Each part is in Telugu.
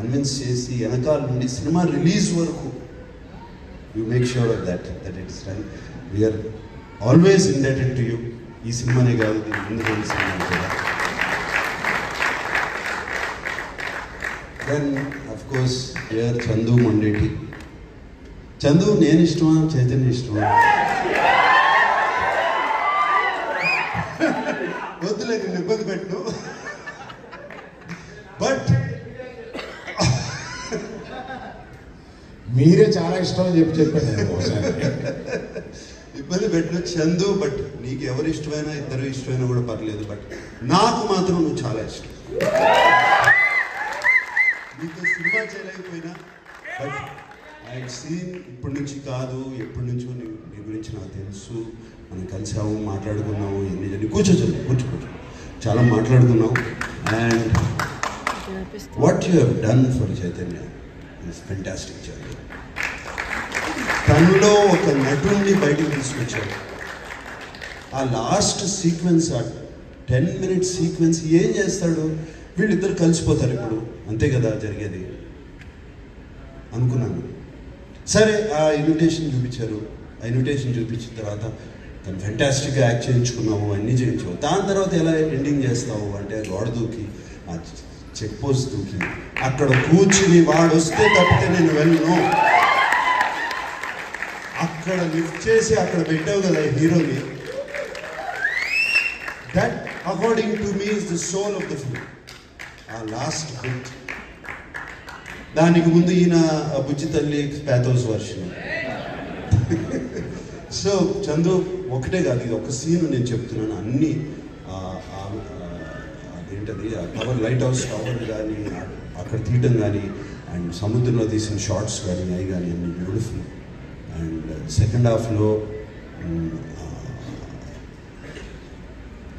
కన్విన్స్ చేసి వెనకాల నుండి సినిమా రిలీజ్ వరకు you make sure of that it is right. We're always indebted to you. ఈ సినిమానే కాదు, దీని ముందు కొన్ని సినిమాలు కూడా. Then of course here Chandu Mondeti. Chandu నేను ఇష్టమా, చైతన్య ఇష్టమా? వద్దులే, నేను ఇబ్బంది పెట్టు. బట్ మీరే చాలా ఇష్టం అని చెప్పాను. ఇబ్బంది పెట్టిన చందు. బట్ నీకు ఎవరు ఇష్టమైనా, ఇద్దరు ఇష్టమైనా కూడా పర్లేదు. బట్ నాకు మాత్రం నువ్వు చాలా ఇష్టం. నీతో సినిమా చేయలేకపోయినా బట్ ఐ సీన్ ఇప్పటి నుంచి కాదు, ఎప్పటి నుంచో నీ గురించి నాకు తెలుసు. మనం కలిసాము, మాట్లాడుకున్నాము, ఎన్ని కూర్చో చాలా మాట్లాడుకున్నాం. And what you have done for Chaitanya is fantastic. Chaitanya తనలో ఒక నటుడిని బయటకు తీసుకొచ్చాడు. ఆ లాస్ట్ సీక్వెన్స్, ఆ 10 minute సీక్వెన్స్ ఏం చేస్తాడు? వీళ్ళిద్దరు కలిసిపోతారు ఇప్పుడు, అంతే కదా జరిగేది అనుకున్నాను. సరే, ఆ ఇన్విటేషన్ చూపించారు. ఆ ఇన్విటేషన్ చూపించిన తర్వాత తను ఫెంటాస్టిక్గా యాక్ట్ చేయించుకున్నావు, అన్నీ చేయించావు. దాని తర్వాత ఎలా ఎండింగ్ చేస్తావు అంటే, గోడ దూకి, ఆ చెక్ పోస్ట్ దూకి, అక్కడ కూర్చుని వాడు వస్తే తప్పితే నేను వెళ్ళను, అక్కడ లిఫ్ట్ చేసి అక్కడ పెట్టావు కదా హీరోని. That according to me is the soul of the film. ఆ లాస్ట్ బిట్. దానికి ముందు ఈయన బుజ్జి తల్లి ప్యాథోస్ వర్షన్. సో చందు, ఒకటే కాదు, ఇది ఒక సీన్ నేను చెప్తున్నాను. అన్నీ అదేంటది, టవర్, లైట్ హౌస్ టవర్ కానీ, అక్కడ తీయటం కానీ, అండ్ సముద్రంలో తీసిన షార్ట్స్ కానీ, అవి కానీ అన్ని బ్యూటిఫుల్. అండ్ సెకండ్ హాఫ్లో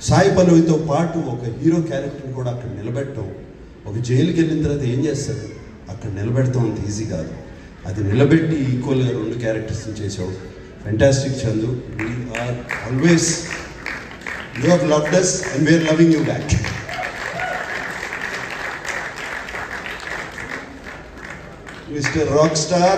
సాయి పల్లవితో పాటు ఒక హీరో క్యారెక్టర్ని కూడా అక్కడ నిలబెట్టడం. ఒక జైలుకి వెళ్ళిన తర్వాత ఏం చేస్తాడు, అక్కడ నిలబెడతాం అంత ఈజీ కాదు. అది నిలబెట్టి ఈక్వల్గా 2 క్యారెక్టర్స్ని చేసావు. Fantastic Chandu. We are always, you have loved us and we are loving you back. Mr. Rockstar.